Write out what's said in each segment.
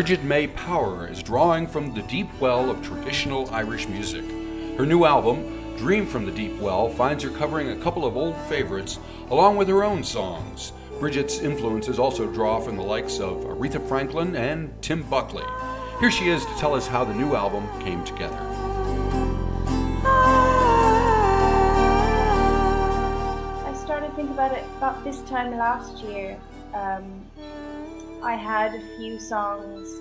Brigid Mae Power is drawing from the deep well of traditional Irish music. Her new album, Dream from the Deep Well, finds her covering a couple of old favorites along with her own songs. Brigid's influences also draw from the likes of Aretha Franklin and Tim Buckley. Here she is to tell us how the new album came together. I started thinking about it about this time last year. I had a few songs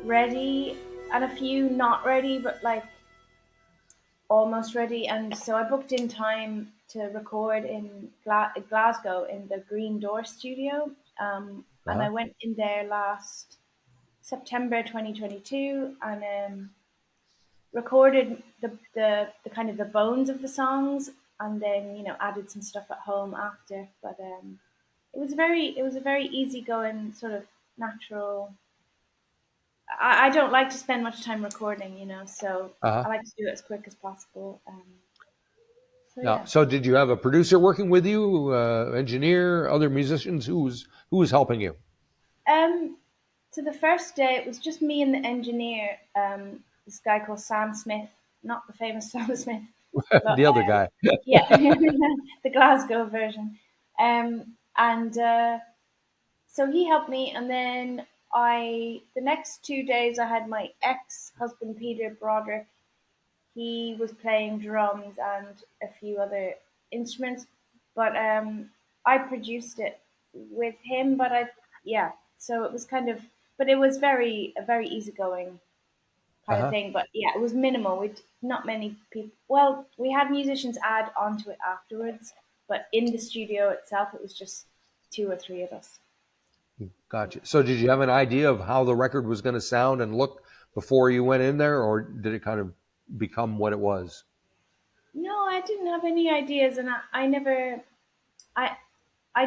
ready and a few not ready, but like almost ready. And so I booked in time to record in Glasgow in the Green Door studio. And I went in there last September 2022 and recorded the kind of the bones of the songs, and then added some stuff at home after. But it was a very easygoing sort of natural. I don't like to spend much time recording, so I like to do it as quick as possible. So did you have a producer working with you, engineer, other musicians? Who was helping you? So the first day it was just me and the engineer, this guy called Sam Smith, not the famous Sam Smith, but, the other guy. Yeah, the Glasgow version. So he helped me, and then the next 2 days I had my ex-husband Peter Broderick. He was playing drums and a few other instruments, but I produced it with him. So it was kind of, but it was a very easygoing kind of thing. But yeah, it was minimal. Not many people. Well, we had musicians add onto it afterwards, but in the studio itself, it was just 2 or 3 of us. Gotcha. So did you have an idea of how the record was going to sound and look before you went in there, or did it kind of become what it was? No, I didn't have any ideas, and I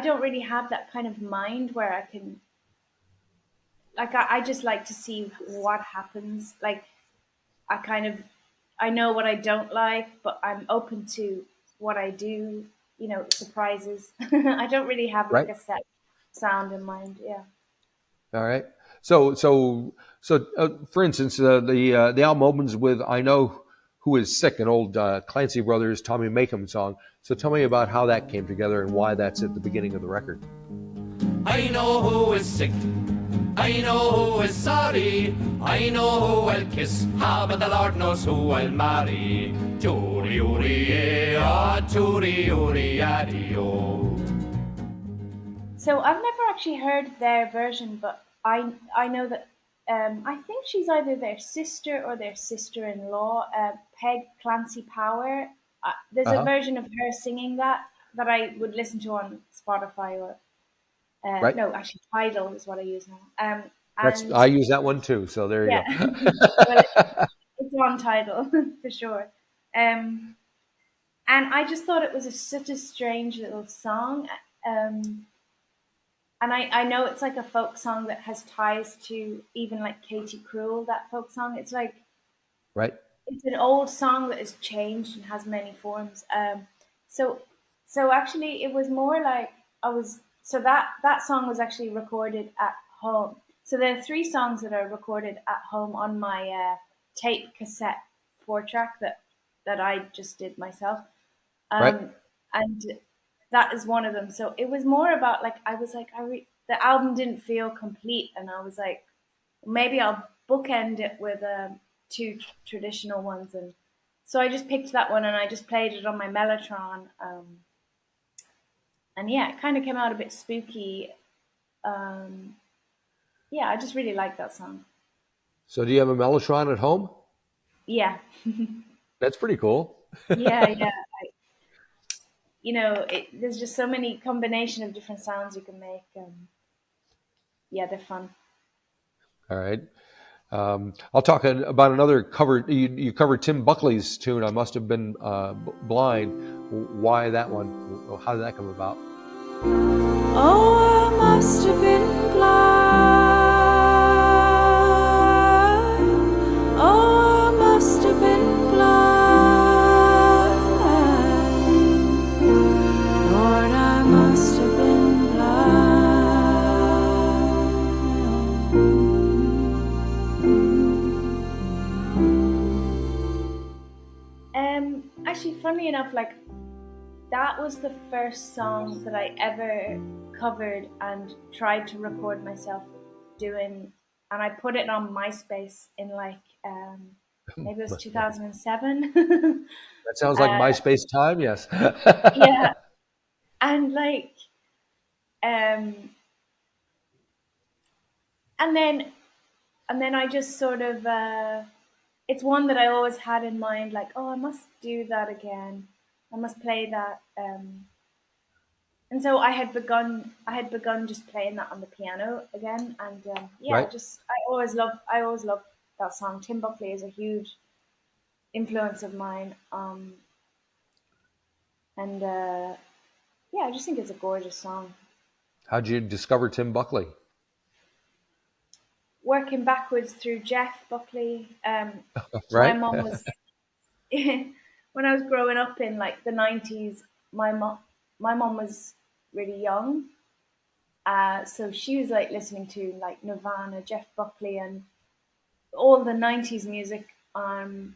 don't really have that kind of mind where I can, like, I just like to see what happens. Like, I know what I don't like, but I'm open to what I do, surprises. I don't really have like a set sound in mind. Yeah. All right. So for instance, the album opens with "I Know Who Is Sick," an old Clancy Brothers Tommy Makem song. So tell me about how that came together and why that's at the beginning of the record. I know who is sick, I know who is sorry, I know who I'll kiss, but the Lord knows who I'll marry. Toori uri toori uri adio. So I've never actually heard their version, but I know that I think she's either their sister or their sister-in-law, Peg Clancy Power. There's a version of her singing that I would listen to on Spotify or no, actually Tidal is what I use now. I use that one too, so there you go. Well, it's on Tidal for sure. And I just thought it was such a strange little song. And I know it's like a folk song that has ties to even like Katie Cruel, that folk song. It's like, it's an old song that has changed and has many forms. So actually it was more like that song was actually recorded at home. So there are 3 songs that are recorded at home on my tape cassette 4-track that I just did myself. And that is one of them. So it was more about like, I was like, the album didn't feel complete. And I was like, maybe I'll bookend it with 2 traditional ones. And so I just picked that one and I just played it on my Mellotron. And yeah, it kind of came out a bit spooky. Yeah, I just really like that song. So do you have a Mellotron at home? Yeah. That's pretty cool. Yeah. There's just so many combination of different sounds you can make. Yeah, they're fun. All right. I'll talk about another cover. You covered Tim Buckley's tune, "I Must Have Been Blind." Why that one? How did that come about? Oh, I must have been blind. Oh, I must have been blind. Lord, I must have been blind. Actually, funnily enough, like that was the first song that I ever covered and tried to record myself doing, and I put it on MySpace in like maybe it was 2007. That sounds like MySpace time. Yes. Yeah, and like um, and then I just sort of it's one that I always had in mind, like, oh, I must do that again. I must play that. And so I had begun just playing that on the piano again, and yeah, Right. just I always loved that song. Tim Buckley is a huge influence of mine, and yeah, I just think it's a gorgeous song. How'd you discover Tim Buckley? Working backwards through Jeff Buckley, my Right. mom was when I was growing up in like the 90s. My mom was really young, so she was like listening to like Nirvana, Jeff Buckley, and all the 90s music. And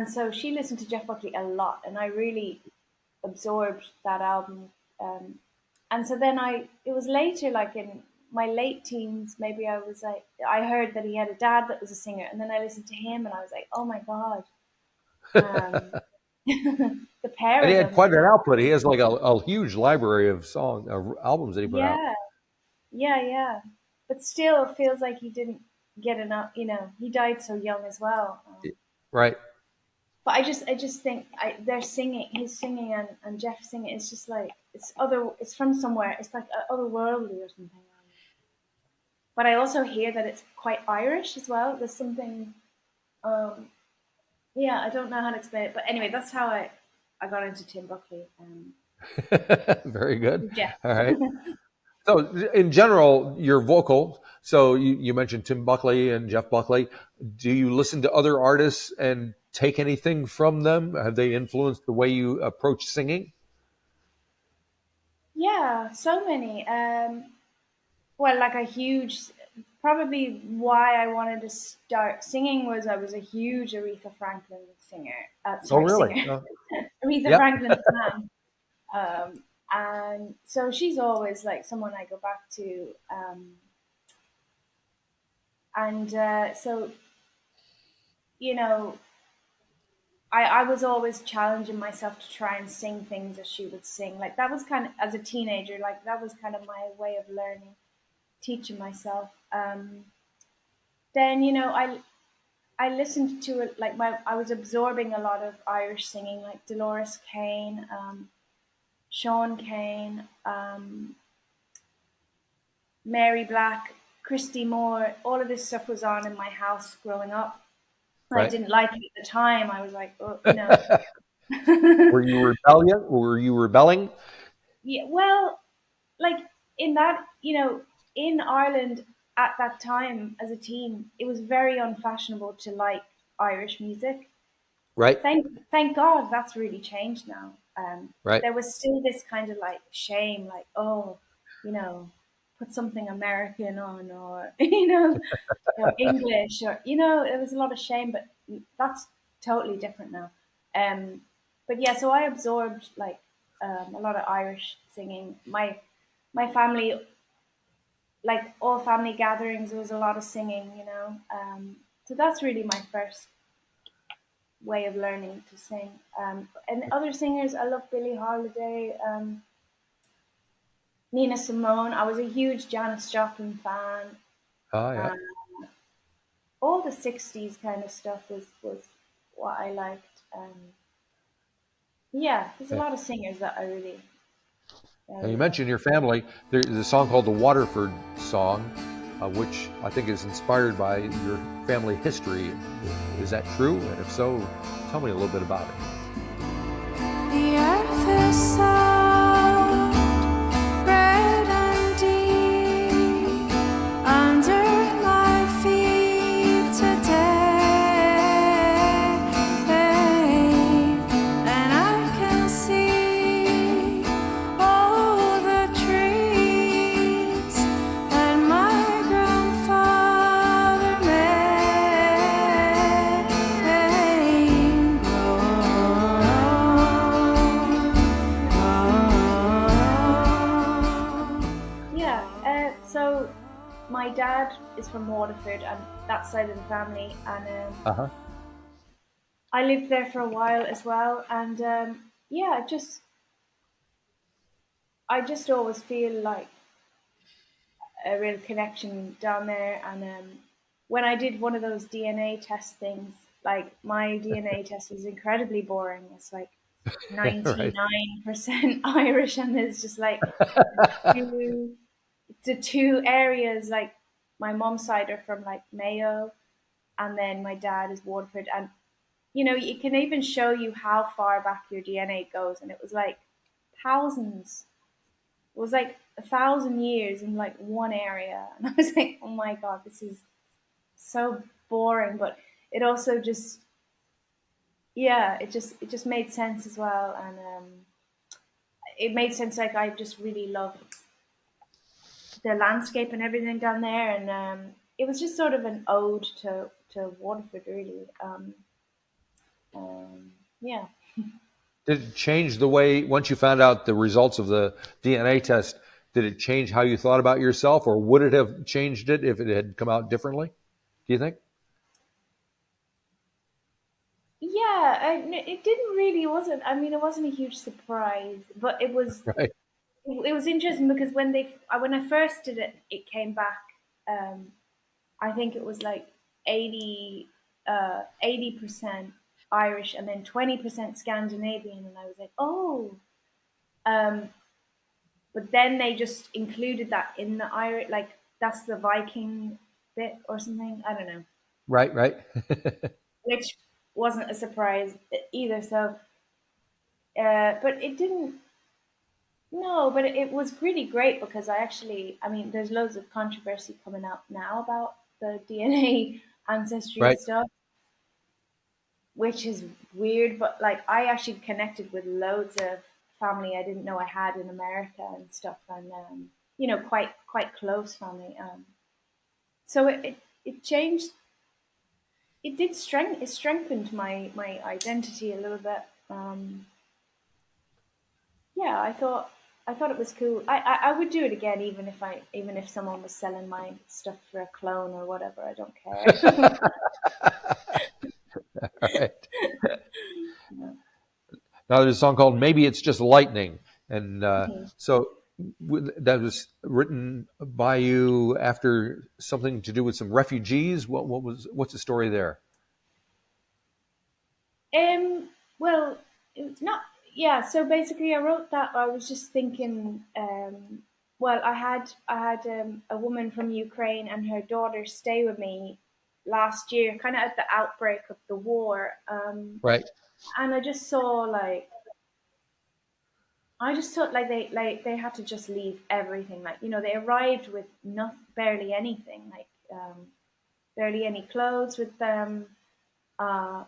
so she listened to Jeff Buckley a lot, and I really absorbed that album. And so then it was later, like in my late teens, maybe I was like, I heard that he had a dad that was a singer, and then I listened to him, and I was like, oh my God. The pair And he of had them. quite an output. He has like a huge library of albums that he put out. Yeah. But still, it feels like he didn't get enough. He died so young as well. Right. But I just think his singing and Jeff singing, it's just like it's from somewhere. It's like otherworldly or something. But I also hear that it's quite Irish as well. There's something. Yeah, I don't know how to explain it, but anyway, that's how I got into Tim Buckley. Very good. Yeah. All right. So in general, your vocal, so you mentioned Tim Buckley and Jeff Buckley. Do you listen to other artists and take anything from them? Have they influenced the way you approach singing? Yeah, so many. Well, like probably why I wanted to start singing was I was a huge Aretha Franklin singer. Oh, really? Singer. Aretha Yep. Franklin fan. And so she's always like someone I go back to. So, I was always challenging myself to try and sing things as she would sing. Like that was kind of, as a teenager, like that was kind of my way of learning, teaching myself. Then, I listened to it, like I was absorbing a lot of Irish singing, like Dolores Kane, Sean Kane, Mary Black, Christy Moore. All of this stuff was on in my house growing up. Right. I didn't like it at the time. I was like, oh, Were you rebellion? Were you rebelling? Yeah, well, like in that, in Ireland at that time as a teen, it was very unfashionable to like Irish music. Right. Thank God that's really changed now. Right. There was still this kind of like shame, like, oh, put something American on, or or English, or there was a lot of shame, but that's totally different now. But yeah, so I absorbed like a lot of Irish singing. My family, like all family gatherings, there was a lot of singing, so that's really my first way of learning to sing. And other singers, I love Billie Holiday, Nina Simone. I was a huge Janis Joplin fan. Oh, yeah. All the 60s kind of stuff was what I liked. Yeah, there's a lot of singers that I really... Now you mentioned your family. There's a song called the Waterford Song, which I think is inspired by your family history. Is that true? And if so, tell me a little bit about it. The earth is soft, red and deep under my feet today, and I can see all the trees that my grandfather made grow. my dad is from Waterford and that side of the family, and Uh-huh. I lived there for a while as well. And yeah, I just always feel like a real connection down there. And when I did one of those DNA test things, like my DNA test was incredibly boring. It's like Right. 99% Irish, and there's just like two, the two areas. Like my mom's side are from like Mayo, and then my dad is Waterford. And you know, it can even show you how far back your DNA goes, and it was like thousands. It was like 1,000 years in like one area, and I was like, oh my god, this is so boring. But it also just, yeah, it just made sense as well, and it made sense. Like I just really love the landscape and everything down there, and it was just sort of an ode to Waterford, really. Yeah. Did it change the way, once you found out the results of the DNA test, did it change how you thought about yourself, or would it have changed it if it had come out differently? Do you think? Yeah, it didn't really, it wasn't. I mean, it wasn't a huge surprise, but it was. Right. It was interesting because when I first did it, it came back. I think it was like 80% Irish and then 20% Scandinavian, and I was like, oh. Um, but then they just included that in the Irish, like that's the Viking bit or something. I don't know, Right, right. which wasn't a surprise either. So, but it didn't. No, but it was really great because I mean, there's loads of controversy coming out now about the DNA ancestry Right. stuff, which is weird. But like, I actually connected with loads of family I didn't know I had in America and stuff, and you know, quite close family. So it changed. It strengthened my identity a little bit. Yeah, I thought it was cool. I would do it again even if someone was selling my stuff for a clone or whatever. I don't care. All right. Now there's a song called "Maybe It's Just Lightning," and so that was written by you after something to do with some refugees. What's the story there? Well, it's not. Yeah, so basically, I wrote that. I was just thinking. Well, I had a woman from Ukraine and her daughter stay with me last year, kind of at the outbreak of the war. Right. And I just saw like I just thought they had to just leave everything. Like, you know, they arrived with not barely anything, like barely any clothes with them. Uh,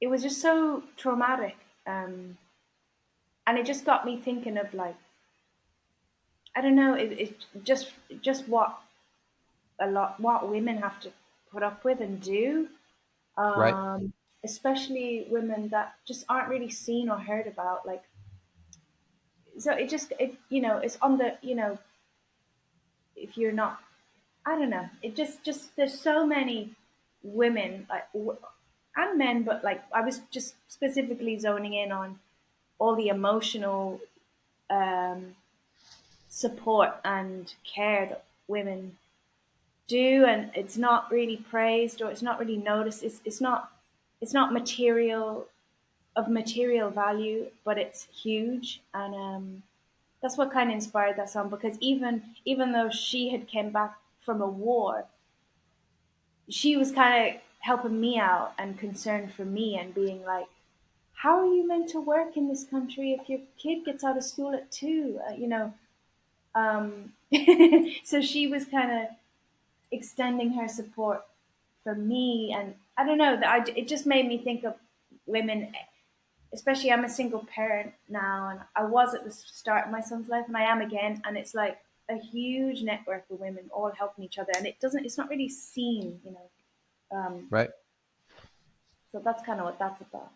it was just so traumatic, and it just got me thinking of like I don't know, it just what women have to put up with and do, Right. especially women that just aren't really seen or heard about. Like, so it you know, it's on the, you know, if you're not, I don't know, it just there's so many women like and men, but like I was just specifically zoning in on all the emotional um, support and care that women do, and it's not really praised or it's not really noticed. It's not material value, but it's huge, and that's what kind of inspired that song. Because even though she had came back from a war, she was kind of helping me out and concerned for me and being like, how are you meant to work in this country if your kid gets out of school at 2? You know, so she was kind of extending her support for me, and I don't know that it just made me think of women, especially I'm a single parent now, and I was at the start of my son's life, and I am again, and it's like a huge network of women all helping each other, and it's not really seen, you know. Right. So that's kind of what that's about.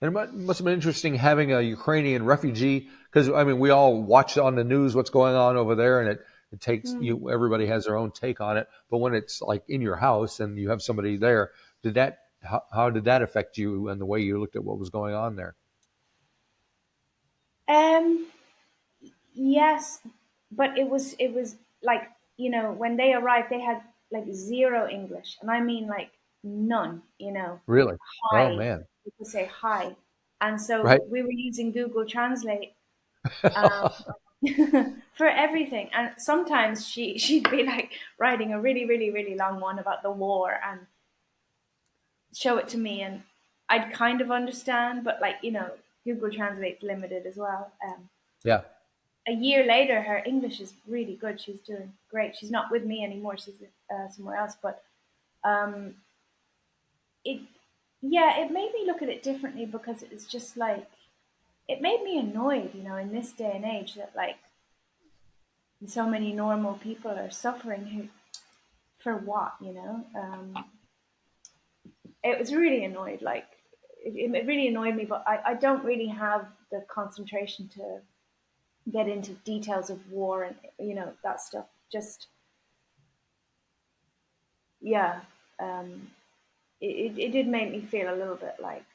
And it must have been interesting having a Ukrainian refugee, because I mean we all watch on the news what's going on over there, and It takes you. Everybody has their own take on it. But when it's like in your house and you have somebody there, how did that affect you and the way you looked at what was going on there? Um, yes, but it was like, when they arrived, they had like zero English, and I mean like none. Really? Oh Hi, man. people say hi, and so Right. we were using Google Translate um, for everything. And sometimes she'd be like writing a really really really long one about the war and show it to me, and I'd kind of understand, but like Google Translate's limited as well. Yeah. A year later, her English is really good. She's doing great. She's not with me anymore. She's somewhere else. But um, it, yeah, it made me look at it differently, because it's just like, it made me annoyed, in this day and age, that like so many normal people are suffering. For what. It was really annoyed. Like it really annoyed me. But I don't really have the concentration to get into details of war and that stuff. Just yeah, um, it did make me feel a little bit like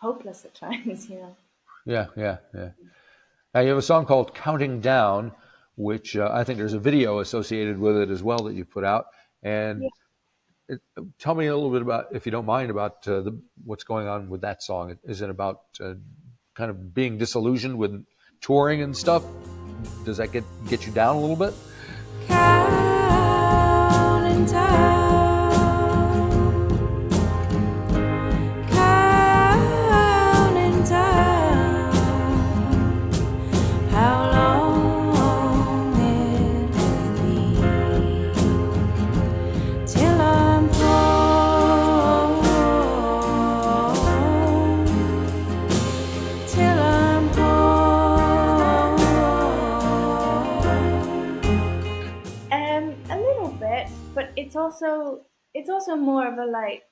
hopeless at times. Yeah. Yeah. Yeah. Now you have a song called "Counting Down," which I think there's a video associated with it as well that you put out. And Yeah. tell me a little bit about, if you don't mind, about what's going on with that song. Is it about kind of being disillusioned with touring and stuff? Does that get you down a little bit? Counting down, counting down, how long it will be till I'm home, till I'm home. A little bit, but it's also more of a like,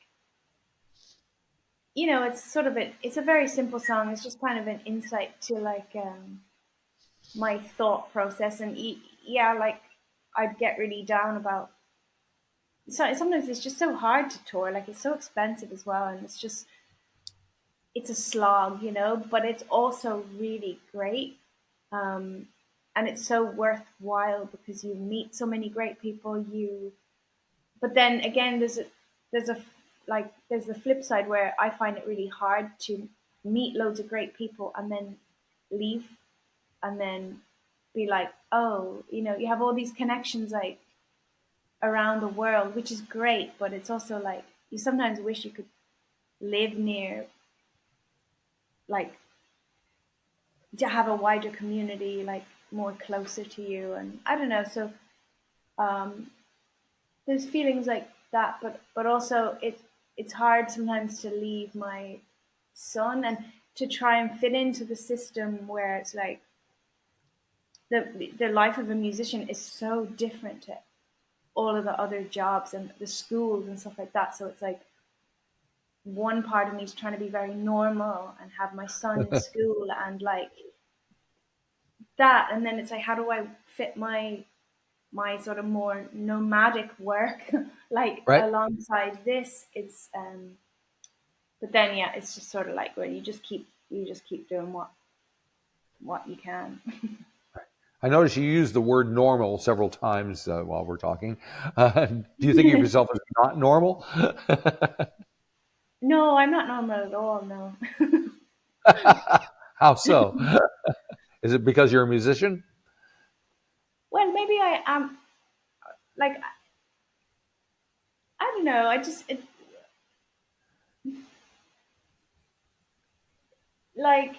it's sort of it's a very simple song. It's just kind of an insight to like my thought process. And yeah, like I'd get really down about. So sometimes it's just so hard to tour. Like it's so expensive as well, and it's a slog, but it's also really great. Um, and it's so worthwhile because you meet so many great people. But then again, there's a there's the flip side where I find it really hard to meet loads of great people and then leave, and then be like, oh, you have all these connections like around the world, which is great, but it's also like you sometimes wish you could live near, like, to have a wider community, like more closer to you. And I don't know. So um, there's feelings like that, but also it's hard sometimes to leave my son and to try and fit into the system where it's like the life of a musician is so different to all of the other jobs and the schools and stuff like that. So it's like one part of me is trying to be very normal and have my son in school and like that, and then it's like, how do I fit my sort of more nomadic work like Right. alongside this? It's but then yeah, it's just sort of like where you just keep doing what you can. I noticed you used the word normal several times while we're talking. Do you think of yourself as not normal? No, I'm not normal at all. No. How so? Is it because you're a musician? Well, maybe I am. Like I don't know. Like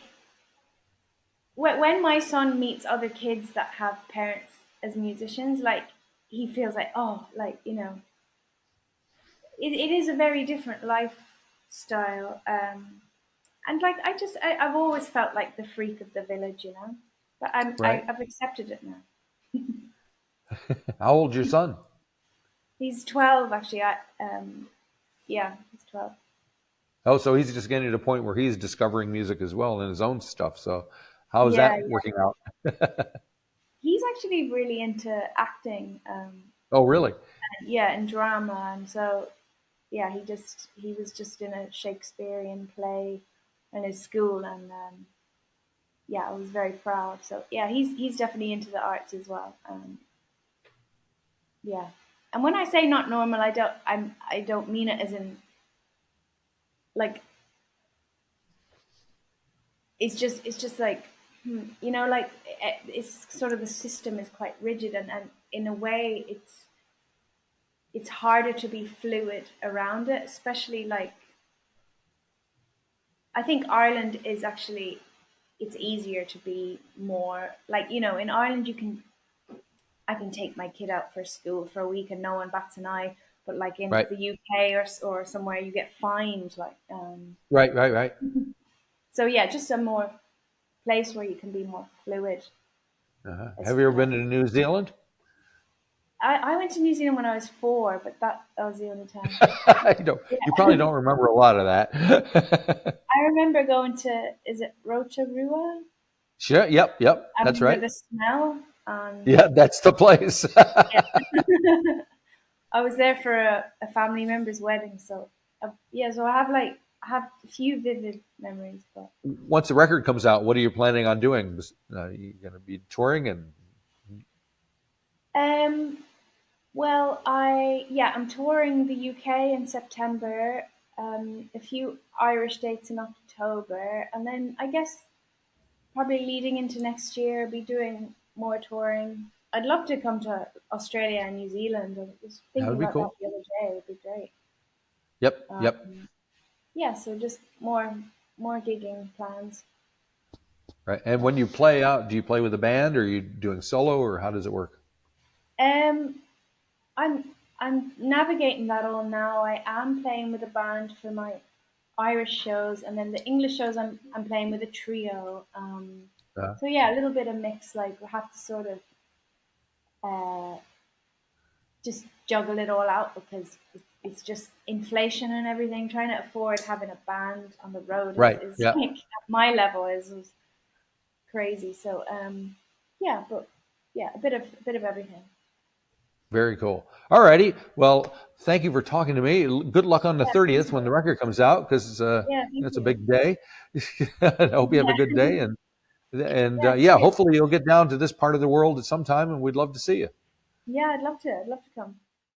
when my son meets other kids that have parents as musicians, like he feels like, oh, like it is a very different lifestyle. And like I've always felt like the freak of the village. But Right. I've accepted it now. How old's your son? He's 12 actually. Yeah, he's 12. Oh, so he's just getting to the point where he's discovering music as well and his own stuff. So how is Yeah, that working out? actually really into acting. Oh, really? Yeah, and drama, and so yeah, he was just in a Shakespearean play in his school, and yeah, I was very proud. So yeah, he's definitely into the arts as well. Yeah, and when I say not normal, I don't mean it as in like it's just like you know, like it's sort of the system is quite rigid, and in a way it's harder to be fluid around it, especially like I think Ireland is actually it's easier to be more like, you know, in Ireland I can take my kid out for school for a week and no one bats an eye, but like in Right. the UK or somewhere you get fined like Right. so yeah, just a more place where you can be more fluid. Have you ever been to New Zealand? I went to New Zealand when I was 4, but that was the only time. You probably don't remember a lot of that. I remember going to, is it Rotorua? Sure. Yep. I That's remember right. the smell. And Yeah, that's the place. yeah. I was there for a family member's wedding, so yeah. So I have a few vivid memories. But Once the record comes out, what are you planning on doing? You going to be touring and um, well, I'm touring the UK in September. A few Irish dates in October, and then I guess probably leading into next year, I'll be doing more touring. I'd love to come to Australia and New Zealand. I was that thinking would be about that cool. the other day. It'd be great. Yep. Yeah, so just more gigging plans. Right. And when you play out, do you play with a band, or are you doing solo, or how does it work? Um, I'm I'm navigating that all now. I am playing with a band for my Irish shows, and then the English shows I'm playing with a trio. Uh, So yeah, a little bit of mix. Like we have to sort of uh, just juggle it all out because it's just inflation and everything. Trying to afford having a band on the road right. is Yeah. like at my level is crazy. So yeah, but yeah, a bit of everything. Very cool. All righty. Well, thank you for talking to me. Good luck on the Yeah, 30th when the record comes out, because yeah, thank it's a you. big day. I hope you have a good Yeah, day, and yeah, yeah, cheers. hopefully you'll get down to this part of the world at some time, and we'd love to see you. Yeah, I'd love to. I'd love to come.